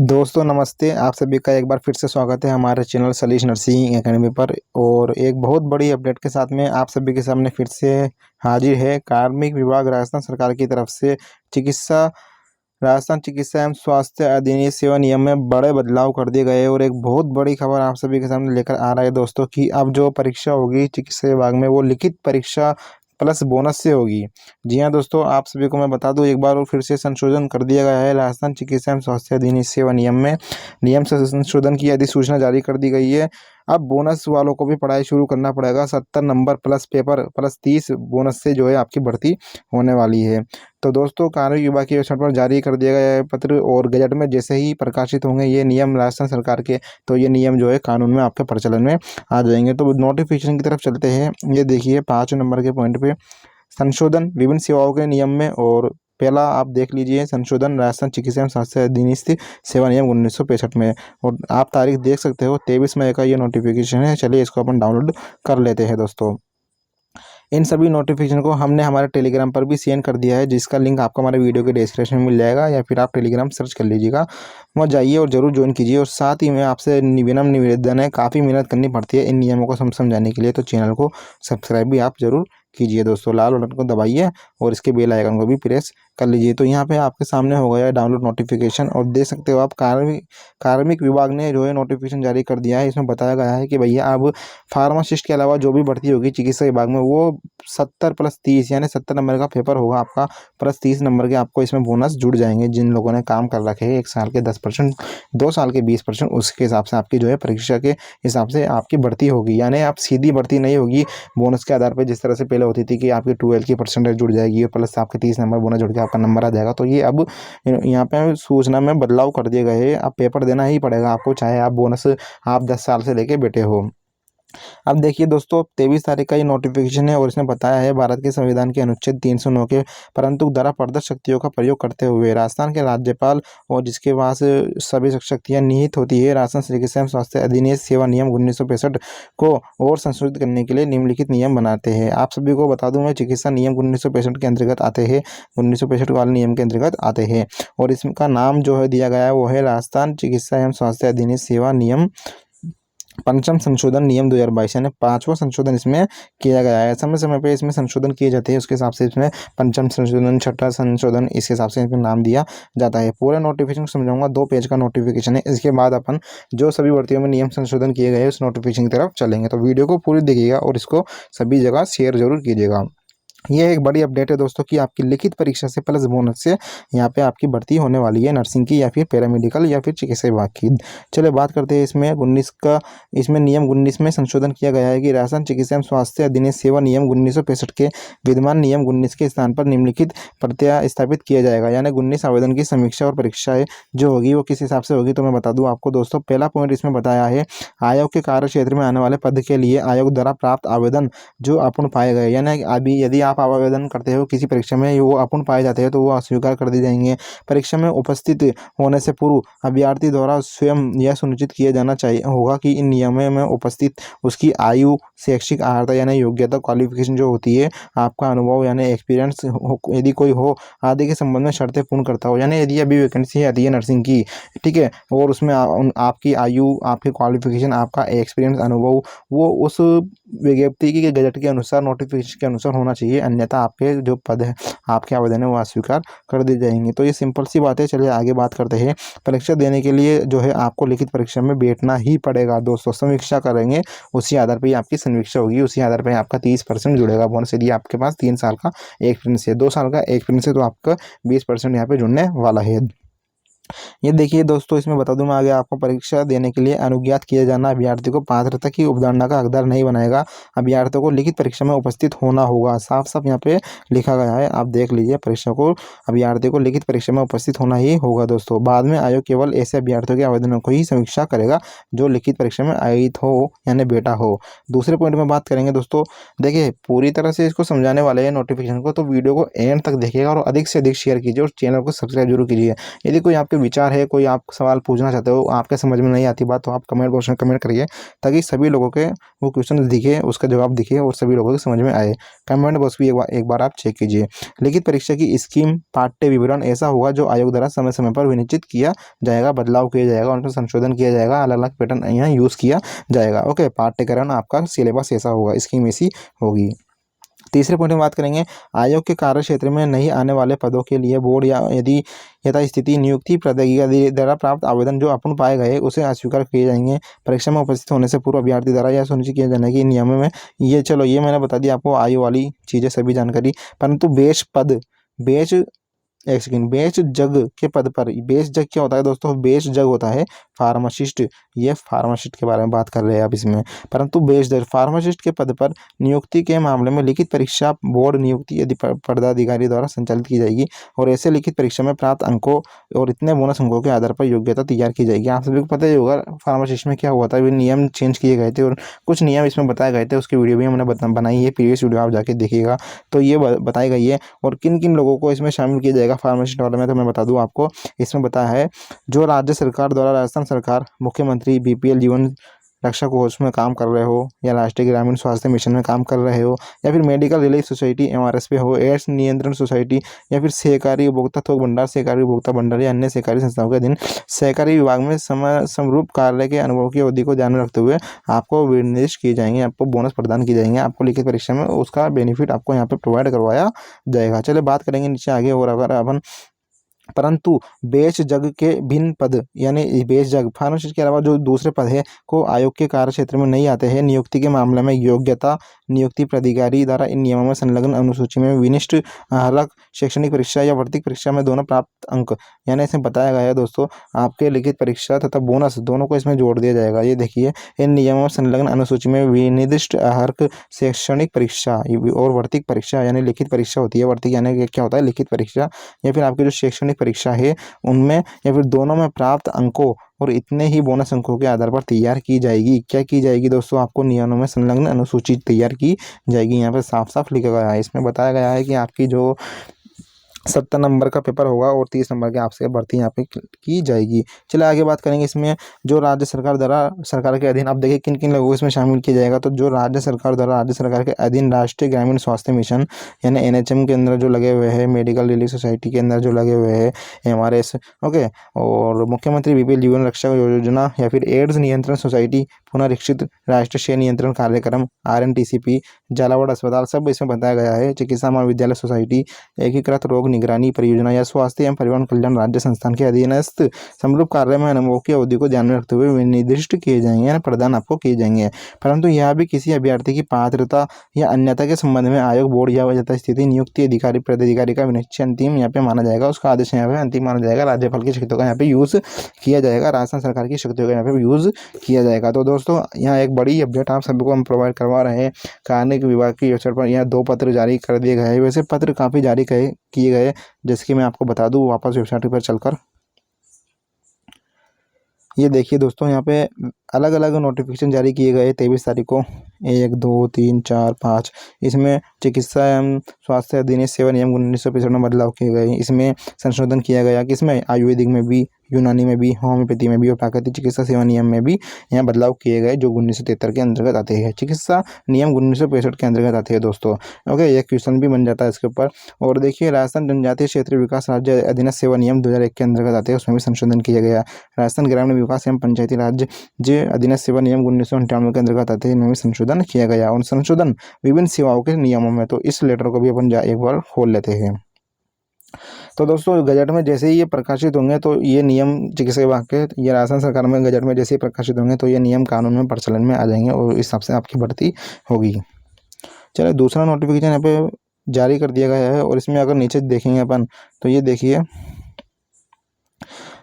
दोस्तों नमस्ते। आप सभी का एक बार फिर से स्वागत है हमारे चैनल सलीश नर्सिंग एकेडमी पर। और एक बहुत बड़ी अपडेट के साथ में आप सभी के सामने फिर से हाजिर है। कार्मिक विभाग राजस्थान सरकार की तरफ से राजस्थान चिकित्सा एवं स्वास्थ्य अधिनियम सेवा नियम में बड़े बदलाव कर दिए गए और एक बहुत बड़ी खबर आप सभी के सामने लेकर आ रहा है दोस्तों कि अब जो परीक्षा होगी चिकित्सा विभाग में वो लिखित परीक्षा प्लस बोनस से होगी। जी हाँ दोस्तों, आप सभी को मैं बता दूं एक बार और फिर से संशोधन कर दिया गया है। राजस्थान चिकित्सा एवं स्वास्थ्य अधिनियम सेवा नियम से संशोधन की अधिसूचना जारी कर दी गई है। अब बोनस वालों को भी पढ़ाई शुरू करना पड़ेगा। 70 number plus paper plus 30 bonus से जो है आपकी भर्ती होने वाली है। तो दोस्तों, कार्मिक विभाग की वेबसाइट पर जारी कर दिया गया है पत्र और गजट में जैसे ही प्रकाशित होंगे ये नियम राजस्थान सरकार के, तो ये नियम जो है कानून में आपके प्रचलन में आ जाएंगे। तो नोटिफिकेशन की तरफ चलते हैं। ये देखिए 5 नंबर के पॉइंट पे संशोधन विभिन्न सेवाओं के नियम में। और पहला आप देख लीजिए संशोधन राजस्थान चिकित्सा एवं स्वास्थ्य अधिनियम सेवा नियम 1965 में। और आप तारीख देख सकते हो 23 मई का ये नोटिफिकेशन है। चलिए इसको अपन डाउनलोड कर लेते हैं दोस्तों। इन सभी नोटिफिकेशन को हमने हमारे टेलीग्राम पर भी सेंड कर दिया है, जिसका लिंक आपको हमारे वीडियो के डिस्क्रिप्शन में मिल जाएगा, या फिर आप टेलीग्राम सर्च कर लीजिएगा। वहाँ जाइए और ज़रूर ज्वाइन कीजिए। और साथ ही में आपसे निवेदन है, काफ़ी मेहनत करनी पड़ती है इन नियमों को समझाने के लिए, तो चैनल को सब्सक्राइब भी आप ज़रूर कीजिए दोस्तों। लाल बटन को दबाइए और इसके बेल आइकन को भी प्रेस कर लीजिए। तो यहाँ पे आपके सामने हो गया है डाउनलोड नोटिफिकेशन। और देख सकते हो आप कार्मिक विभाग ने जो है नोटिफिकेशन जारी कर दिया है। इसमें बताया गया है कि भैया अब फार्मासिस्ट के अलावा जो भी भर्ती होगी चिकित्सा विभाग में वो 70 प्लस 30 यानी 70 नंबर का पेपर होगा आपका, प्लस 30 नंबर के आपको इसमें बोनस जुड़ जाएंगे। जिन लोगों ने काम कर रखे हैं 1 साल के 10%, 2 साल के 20%, उसके हिसाब से आपकी जो है परीक्षा के हिसाब से आपकी भर्ती होगी। यानी आप सीधी भर्ती नहीं होगी बोनस के आधार पर, जिस तरह से पहले होती थी कि आपकी 12 की परसेंटेज जुड़ जाएगी और प्लस आपके 30 नंबर बोनस जुड़ के आपका नंबर आ जाएगा। तो ये अब यहाँ पे सूचना में बदलाव कर दिए गए हैं। अब पेपर देना ही पड़ेगा आपको, चाहे आप बोनस आप 10 साल से लेके बैठे हो। अब देखिए दोस्तों 23 तारीख का ये नोटिफिकेशन है और इसने बताया है भारत के संविधान के अनुच्छेद 309 के परंतु द्वारा प्रदत्त शक्तियों का प्रयोग करते हुए राजस्थान के राज्यपाल और जिसके पास सभी शक्तियां निहित होती है, राजस्थान चिकित्सा एवं स्वास्थ्य अधिनियम सेवा नियम 1965 को और संशोधित करने के लिए निम्नलिखित नियम बनाते हैं। आप सभी को बता दूं मैं चिकित्सा नियम 1965 के अंतर्गत आते हैं, 1965 वाले नियम के अंतर्गत आते हैं। और इसका नाम जो है दिया गया है वो है राजस्थान चिकित्सा एवं स्वास्थ्य अधिनियम सेवा नियम पंचम संशोधन नियम 2022, यानी 5वां संशोधन इसमें किया गया है। समय समय पे इसमें संशोधन किए जाते हैं, उसके हिसाब से इसमें पंचम संशोधन, छठा संशोधन, इस हिसाब से इसमें नाम दिया जाता है। पूरे नोटिफिकेशन समझाऊंगा, 2 पेज का नोटिफिकेशन है। इसके बाद अपन जो सभी भर्तियों में नियम संशोधन किए गए हैं उस नोटिफिकेशन की तरफ चलेंगे। तो वीडियो को पूरी देखिएगा और इसको सभी जगह शेयर जरूर कीजिएगा। ये एक बड़ी अपडेट है दोस्तों कि आपकी लिखित परीक्षा से प्लस बोनस से यहाँ पे आपकी भर्ती होने वाली है, नर्सिंग की या फिर पैरामेडिकल या फिर चिकित्सा विभाग की। चलिए बात करते हैं इसमें 19 का। इसमें नियम 19 में संशोधन किया गया है कि राजस्थान चिकित्सा एवं स्वास्थ्य अधिनियम सेवा नियम 1965 के विद्यमान नियम 19 के स्थान पर निम्नलिखित प्रत्यय स्थापित किया जाएगा। यानी 19 आवेदन की समीक्षा और परीक्षाएं जो होगी वो किस हिसाब से होगी, तो मैं बता दूँ आपको दोस्तों। पहला पॉइंट इसमें बताया है आयोग के कार्य क्षेत्र में आने वाले पद के लिए आयोग द्वारा प्राप्त आवेदन जो अपूर्ण पाए गए, यानी अभी यदि आप आवेदन करते हो किसी परीक्षा में वो अपूर्ण पाए जाते हैं तो वो अस्वीकार कर दिए जाएंगे। परीक्षा में उपस्थित होने से पूर्व अभ्यर्थी द्वारा स्वयं यह सुनिश्चित किया जाना चाहिए होगा कि इन नियमों में उपस्थित उसकी आयु, शैक्षिक अर्हता यानी योग्यता, क्वालिफिकेशन जो होती है, आपका अनुभव यानी एक्सपीरियंस यदि कोई हो आदि के संबंध में शर्तें पूर्ण करता हो। यानी यदि अभी वैकेंसी आती है नर्सिंग की, ठीक है, और उसमें आपकी आयु, आपकी क्वालिफिकेशन, आपका एक्सपीरियंस, अनुभव वो उस विज्ञप्ति की गजट के अनुसार, नोटिफिकेशन के अनुसार होना चाहिए, अन्यथा आपके जो पद है, आपके आवेदन है वो अस्वीकार कर दिए जाएंगे। तो ये सिंपल सी बात है। चलिए आगे बात करते हैं। परीक्षा देने के लिए जो है आपको लिखित परीक्षा में बैठना ही पड़ेगा दोस्तों। समीक्षा करेंगे, उसी आधार पर ही आपकी समीक्षा होगी, उसी आधार पर आपका 30% जुड़ेगा बोनस। यदि आपके पास 3 साल का एक्सपीरियंस है, 2 साल का एक्सपीरियंस है, तो आपका 20% यहाँ पे जुड़ने वाला है। ये देखिए दोस्तों, इसमें बता दूं मैं आगे आपको परीक्षा देने के लिए अनुज्ञात किया जाना अभ्यर्थी को पात्रता की अवधारणा का हकदार नहीं बनाएगा। अभ्यर्थियों को लिखित परीक्षा में उपस्थित होना होगा। साफ साफ यहाँ पे लिखा गया है, आप देख लीजिए। परीक्षा को अभ्यर्थी को लिखित परीक्षा में उपस्थित होना ही होगा दोस्तों। बाद में आयोग केवल ऐसे अभ्यर्थियों के आवेदनों को ही समीक्षा करेगा जो लिखित परीक्षा में आयित हो यानी बेटा हो। दूसरे पॉइंट में बात करेंगे दोस्तों। देखिए पूरी तरह से इसको समझाने वाले हैं नोटिफिकेशन को, तो वीडियो को एंड तक देखिएगा और अधिक से अधिक शेयर कीजिए और चैनल को सब्सक्राइब जरूर कीजिए। यदि कोई आपके विचार है, कोई आप सवाल पूछना चाहते हो, आपके समझ में नहीं आती बात, तो आप कमेंट बॉक्स में कमेंट करिए, ताकि सभी लोगों के वो क्वेश्चन दिखे, उसका जवाब दिखे और सभी लोगों के समझ में आए। कमेंट बॉक्स भी एक बार आप चेक कीजिए। लिखित परीक्षा की स्कीम पाठ्य विवरण ऐसा होगा जो आयोग द्वारा समय समय पर विनिश्चित किया जाएगा, बदलाव किया जाएगा, उनका संशोधन किया जाएगा, अलग अलग पैटर्न यहाँ यूज़ किया जाएगा। ओके, पाठ्यक्रम आपका सिलेबस ऐसा होगा, स्कीम ऐसी होगी। तीसरे पॉइंट में बात करेंगे, आयोग के कार्य क्षेत्र में नहीं आने वाले पदों के लिए बोर्ड या यदि यथास्थिति नियुक्ति प्रौद्योगिकी द्वारा प्राप्त आवेदन जो अपूर्ण पाए गए उसे अस्वीकार किए जाएंगे। परीक्षा में उपस्थित होने से पूर्व अभ्यर्थी द्वारा यह सुनिश्चित किया जाना कि नियमों में ये, चलो ये मैंने बता दिया आपको आयु वाली चीज़ें सभी जानकारी, परंतु बेच एक सेकंड, बेच जग के पद पर, बेच जग क्या होता है दोस्तों? बेच जग होता है फार्मासिस्ट, ये फार्मासिस्ट के बारे में बात कर रहे हैं आप इसमें। परंतु बेच जग फार्मासिस्ट के पद पर नियुक्ति के मामले में लिखित परीक्षा बोर्ड नियुक्ति यदि पदाधिकारी द्वारा संचालित की जाएगी और ऐसे लिखित परीक्षा में प्राप्त अंकों और इतने बोनस अंकों के आधार पर योग्यता तैयार की जाएगी। आप सभी को पता ही होगा फार्मासिस्ट में क्या हुआ था, नियम चेंज किए गए थे और कुछ नियम इसमें बताए गए थे, उसकी वीडियो भी हमने बनाई है, प्रीवियस वीडियो आप जाके देखिएगा। तो ये बताई गई है और किन किन लोगों को इसमें शामिल किया जाएगा फार्मासिस्ट वाले में, तो मैं बता दूं आपको, इसमें बताया है जो राज्य सरकार द्वारा, राजस्थान सरकार, मुख्यमंत्री बीपीएल जीवन रक्षा कोष में काम कर रहे हो, या राष्ट्रीय ग्रामीण स्वास्थ्य मिशन में काम कर रहे हो, या फिर मेडिकल रिलीफ सोसाइटी एमआरएस पे हो, एड्स नियंत्रण सोसाइटी, या फिर सहकारी उपभोक्ता थोक भंडार, सहकारी उपभोक्ता भंडार या अन्य सहकारी संस्थाओं के अधीन सहकारी विभाग में समरूप कार्य के अनुभव की अवधि को ध्यान में रखते हुए आपको विनिर्देश किए जाएंगे, आपको बोनस प्रदान किए जाएंगे, आपको लिखित परीक्षा में उसका बेनिफिट आपको यहाँ पे प्रोवाइड करवाया जाएगा। चलिए बात करेंगे नीचे आगे, और अगर अपन परंतु बेच जग के भिन्न पद, यानी बेच जग फार्मासिस्ट के अलावा जो दूसरे पद है को आयोग के कार्य क्षेत्र में नहीं आते हैं, नियुक्ति के मामले में योग्यता नियुक्ति प्राधिकारी द्वारा इन नियमों में संलग्न अनुसूची में विनिष्ट अलग शैक्षणिक परीक्षा या वर्तिक परीक्षा में दोनों प्राप्त अंक, यानी इसमें बताया गया है दोस्तों आपके लिखित परीक्षा तथा बोनस दोनों को इसमें जोड़ दिया जाएगा। ये देखिए, इन नियमों में संलग्न अनुसूची में विनिर्दिष्ट अर्हक शैक्षणिक परीक्षा और वर्तिक परीक्षा, यानी लिखित परीक्षा होती है, वर्तिक यानी क्या होता है? लिखित परीक्षा, या फिर आपकी जो शैक्षणिक परीक्षा है उनमें या फिर दोनों में प्राप्त अंकों और इतने ही बोनस अंकों के आधार पर तैयार की जाएगी। क्या की जाएगी दोस्तों? आपको नियमों में संलग्न अनुसूची तैयार की जाएगी। यहाँ पर साफ साफ लिखा गया है, इसमें बताया गया है कि आपकी जो 70 नंबर का पेपर होगा और 30 नंबर की आपसे भर्ती यहाँ पे की जाएगी। चलिए आगे बात करेंगे, इसमें जो राज्य सरकार द्वारा, सरकार के अधीन, आप देखिए किन किन लोगों को इसमें शामिल किया जाएगा। तो जो राज्य सरकार द्वारा, राज्य सरकार के अधीन राष्ट्रीय ग्रामीण स्वास्थ्य मिशन यानी एनएचएम के अंदर जो लगे हुए हैं, मेडिकल रिलीफ सोसाइटी के अंदर जो लगे हुए हैं एमआरएस, ओके, और मुख्यमंत्री बीपीएल जीवन रक्षा योजना, या फिर एड्स नियंत्रण सोसाइटी, पुनरीक्षित राष्ट्रीय क्षय नियंत्रण कार्यक्रम आरएनटीसीपी, झालावाड़ अस्पताल, सब इसमें बताया गया है। चिकित्सा महाविद्यालय सोसाइटी, एकीकृत रोग निगरानी परियोजना या स्वास्थ्य एवं परिवहन कल्याण राज्य संस्थान के अधीनस्थ समरूप कार्य में अनुभव की अवधि को ध्यान में रखते हुए विनिर्दिष्ट किए जाएंगे, यानी प्रदान आपको किए जाएंगे। परंतु यह भी किसी अभ्यर्थी की पात्रता या अन्यता के संबंध में आयोग बोर्ड या यथास्थिति नियुक्ति अधिकारी पदाधिकारी का विनिश्चय अंतिम यहाँ पे माना जाएगा, उसका आदेश यहाँ पे अंतिम माना जाएगा। राज्यपाल की शक्तियों का यहाँ पे यूज किया जाएगा, राजस्थान सरकार की शक्तियों का यहाँ पे यूज किया जाएगा। तो दोस्तों यहाँ एक बड़ी अपडेट आप सभी को हम प्रोवाइड करवा रहे हैं। कार्मिक विभाग की वेबसाइट पर यहाँ 2 पत्र जारी कर दिए गए हैं। वैसे पत्र काफ़ी जारी किए गए, जैसे कि मैं आपको बता दूं वापस वेबसाइट पर चलकर। ये देखिए दोस्तों, यहाँ पे अलग अलग नोटिफिकेशन जारी किए गए 23 तारीख को, 1 2 3 4 5। इसमें चिकित्सा एवं स्वास्थ्य अधिनियम सेवा नियम 1965 में बदलाव किए गए। इसमें संशोधन किया गया कि इसमें आयुर्वेदिक में भी, यूनानी में भी, होम्योपैथी में भी और प्राकृतिक चिकित्सा सेवा नियम में भी यहाँ बदलाव किए गए, जो 1973 के अंतर्गत आते हैं। चिकित्सा नियम 1965 के अंतर्गत आते हैं दोस्तों। ओके, ये क्वेश्चन भी बन जाता है इसके ऊपर। और देखिए, राजस्थान जनजातीय क्षेत्रीय विकास राज्य अधीन सेवा नियम 2001 के अंतर्गत आते हैं, उसमें भी संशोधन किया गया। राजस्थान ग्रामीण विकास एवं पंचायती राज्य अधीन सेवा नियम 1998 के अंतर्गत आते हैं, इनमें भी संशोधन किया गया। और संशोधन विभिन्न सेवाओं के नियमों में, तो इस लेटर को भी अपन एक बार खोल लेते हैं। तो दोस्तों गजट में जैसे ही ये प्रकाशित होंगे तो ये नियम चिकित्सा विभाग के, ये राजस्थान सरकार में गजट में जैसे ही प्रकाशित होंगे तो ये नियम कानून में प्रचलन में आ जाएंगे और इस हिसाब से आपकी भर्ती होगी। चलिए दूसरा नोटिफिकेशन यहाँ पे जारी कर दिया गया है और इसमें अगर नीचे देखेंगे अपन तो ये देखिए,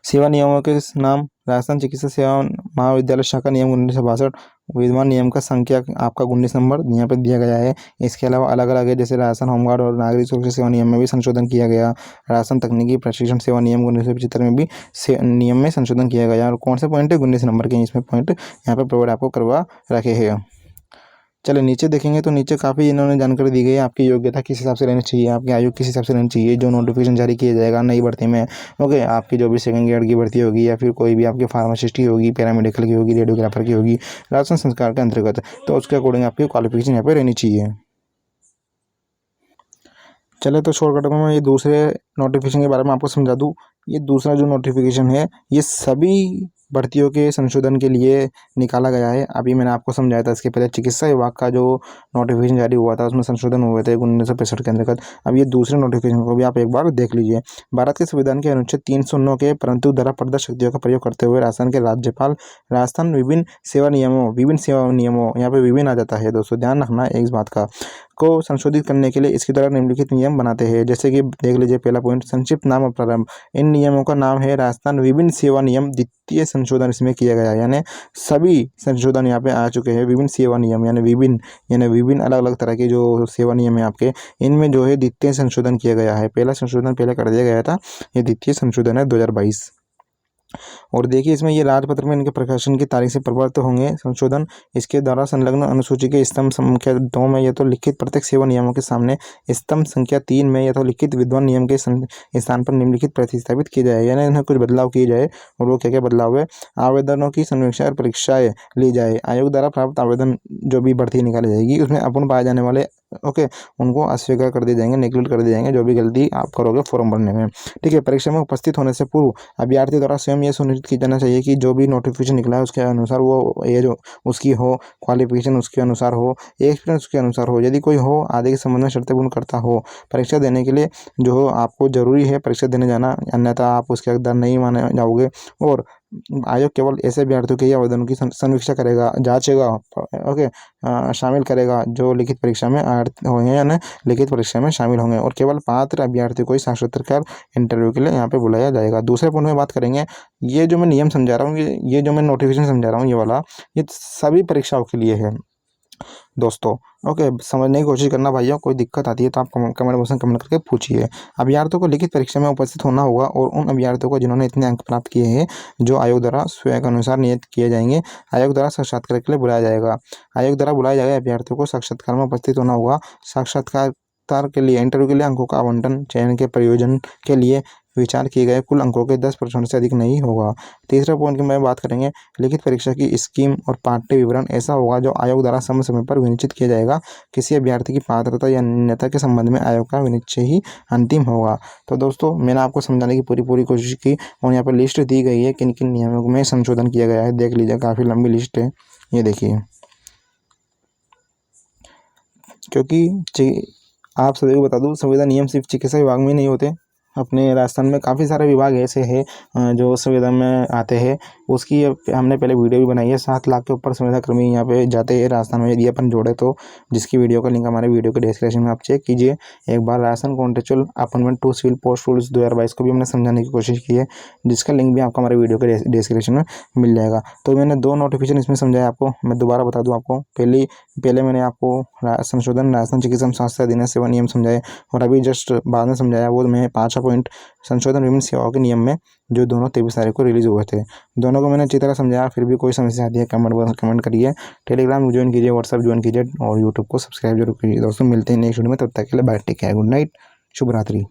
सेवा नियमों के नाम, राजस्थान चिकित्सा सेवा महाविद्यालय शाखा नियम 1962, विद्यमान नियम का संख्या आपका 19 नंबर यहाँ पे दिया गया है। इसके अलावा अलग अलग है, जैसे राजस्थान होमगार्ड और नागरिक सुरक्षा सेवा नियम में भी संशोधन किया गया। राजस्थान तकनीकी प्रशिक्षण सेवा नियम 1975 में भी नियम में संशोधन किया गया। और कौन से पॉइंट है? 19 नंबर के इसमें पॉइंट यहाँ पे प्रोवाइड आपको करवा रखे हैं। चलिए नीचे देखेंगे तो नीचे काफ़ी इन्होंने जानकारी दी गई है, आपकी योग्यता किस हिसाब से रहनी चाहिए, आपकी आयु किस हिसाब से रहनी चाहिए, जो नोटिफिकेशन जारी किया जाएगा नई भर्ती में। ओके, आपकी जो भी सेकंड ग्रेड की भर्ती होगी या फिर कोई भी आपकी फार्मासिस्ट की होगी, पैरामेडिकल की होगी, रेडियोग्राफर की होगी, राजस्थान संस्कार के अंतर्गत, तो उसके अकॉर्डिंग आपकी क्वालिफिकेशन यहाँ पर रहनी चाहिए। चले तो शॉर्टकट में मैं ये दूसरे नोटिफिकेशन के बारे में आपको समझा दूँ। ये दूसरा जो नोटिफिकेशन है ये सभी भर्तियों के संशोधन के लिए निकाला गया है। अभी मैंने आपको समझाया था इसके पहले चिकित्सा विभाग का जो नोटिफिकेशन जारी हुआ था उसमें संशोधन हुए थे 1965 के अंतर्गत। अब ये दूसरे नोटिफिकेशन को भी आप एक बार देख लीजिए। भारत के संविधान के अनुच्छेद 309 के परंतु द्वारा प्रदत्त शक्तियों का प्रयोग करते हुए राजस्थान के राज्यपाल राजस्थान विभिन्न सेवा नियमों यहाँ पे विभिन्न आ जाता है दोस्तों, ध्यान रखना है इस बात का, को संशोधित करने के लिए इसके द्वारा निम्नलिखित नियम बनाते हैं। जैसे कि देख लीजिए पहला पॉइंट, संक्षिप्त नाम और प्रारंभ। इन नियमों का नाम है राजस्थान विभिन्न सेवा नियम। द्वितीय संशोधन इसमें किया गया है, यानी सभी संशोधन यहाँ पे आ चुके हैं। विभिन्न सेवा नियम यानी विभिन्न अलग अलग तरह के जो सेवा नियम है आपके, इनमें जो है द्वितीय संशोधन किया गया है। पहला संशोधन पहले कर दिया गया था, ये द्वितीय संशोधन है 2022। और देखिए इसमें ये राजपत्र में इनके प्रकाशन की तारीख से प्रवर्तित होंगे संशोधन। इसके द्वारा संलग्न अनुसूची के स्तंभ संख्या 2 में यह तो लिखित प्रत्येक सेवा नियमों के सामने स्तंभ संख्या 3 में यह तो लिखित विद्वान नियम के स्थान पर निम्नलिखित प्रतिस्थापित किए जाए, यानी इन्हें कुछ बदलाव किए जाए। और वो क्या क्या बदलाव है, आवेदनों की समीक्षा और परीक्षाएं ली जाए। आयोग द्वारा प्राप्त आवेदन जो भी भर्ती निकाली जाएगी उसमें अपूर्ण पाए जाने वाले उनको अस्वीकार कर दिए जाएंगे, नेग्लेक्ट कर दिए जाएंगे जो भी गलती आप करोगे फॉर्म भरने में। ठीक है, परीक्षा में उपस्थित होने से पूर्व अभ्यर्थी द्वारा स्वयं यह सुनिश्चित किया जाना चाहिए कि जो भी नोटिफिकेशन निकला है उसके अनुसार वो ये जो उसकी हो, क्वालिफिकेशन उसके अनुसार हो, एक्सपीरियंस उसके अनुसार हो। यदि कोई हो आदि के संबंध में शर्तें पूर्ण करता हो, परीक्षा देने के लिए जो आपको जरूरी है परीक्षा देने जाना, अन्यथा आप उसके हकदार नहीं माने जाओगे। और आयोग केवल ऐसे अभ्यर्थियों के आवेदनों की समीक्षा करेगा, जांचेगा, ओके, शामिल करेगा जो लिखित परीक्षा में होंगे या न लिखित परीक्षा में शामिल होंगे। और केवल पात्र अभ्यर्थियों को ही साक्षात्कार इंटरव्यू के लिए यहाँ पे बुलाया जाएगा। दूसरे पॉइंट में बात करेंगे, ये जो मैं नियम समझा रहा हूँ, ये जो मैं नोटिफिकेशन समझा रहा हूँ ये वाला, ये सभी परीक्षाओं के लिए है दोस्तों। ओके, समझने की कोशिश करना भाइयों, कोई दिक्कत आती है तो आप कमेंट बॉक्स में कमेंट करके पूछिए। अभ्यर्थियों को लिखित परीक्षा में उपस्थित होना होगा और उन अभ्यर्थियों को जिन्होंने इतने अंक प्राप्त किए हैं जो आयोग द्वारा स्वयं के अनुसार नियत किए जाएंगे, आयोग द्वारा साक्षात्कार के लिए बुलाया जाएगा। आयोग द्वारा बुलाए जाएगा अभ्यर्थियों को साक्षात्कार में उपस्थित होना होगा। साक्षात्कार के लिए इंटरव्यू के लिए अंकों का आवंटन चयन के प्रयोजन के लिए विचार किए गए कुल अंकों के 10% से अधिक नहीं होगा। तीसरा पॉइंट की मैं बात करेंगे, लिखित परीक्षा की स्कीम और पाठ्य विवरण ऐसा होगा जो आयोग द्वारा समय समय पर विनिश्चित किया जाएगा। किसी अभ्यर्थी की पात्रता या अन्यता के संबंध में आयोग का विनिश्चय ही अंतिम होगा। तो दोस्तों मैंने आपको समझाने की पूरी कोशिश की और यहाँ पर लिस्ट दी गई है किन किन नियमों में संशोधन किया गया है। देख लीजिए काफ़ी लंबी लिस्ट है, ये देखिए। क्योंकि आप सभी को बता दूं, संविदा नियम सिर्फ चिकित्सा विभाग में नहीं होते, अपने राजस्थान में काफ़ी सारे विभाग ऐसे हैं जो संविदा में आते हैं। उसकी हमने पहले वीडियो भी बनाई है। 7 लाख के ऊपर संविदा कर्मी यहाँ पे जाते हैं राजस्थान में, यदि अपन जोड़े तो, जिसकी वीडियो का लिंक हमारे वीडियो के डिस्क्रिप्शन में आप चेक कीजिए एक बार। Rajasthan contractual appointment to civil post rules 2022 को भी हमने समझाने की कोशिश की है, जिसका लिंक भी आपको हमारे वीडियो के डिस्क्रिप्शन में मिल जाएगा। तो मैंने 2 नोटिफिकेशन इसमें समझाया आपको, मैं दोबारा बता दूँ आपको। पहले मैंने आपको संशोधन राजस्थान चिकित्सा स्वास्थ्य अधिनियम सेवा नियम समझाए, और अभी जस्ट बाद में समझाया वो मैं 5 पॉइंट संशोधन विभिन्न सेवाओं के नियम में, जो दोनों 23 तारीख को रिलीज हुए थे। दोनों को मैंने अच्छी तरह समझाया। फिर भी कोई समस्या आती है कमेंट करिए, टेलीग्राम ज्वाइन कीजिए, व्हाट्सएप ज्वाइन कीजिए और यूट्यूब को सब्सक्राइब जरूर कीजिए। दोस्तों मिलते हैं नेक्स्ट वीडियो में, तब तक के लिए bye, take care, good night, शुभ रात्रि।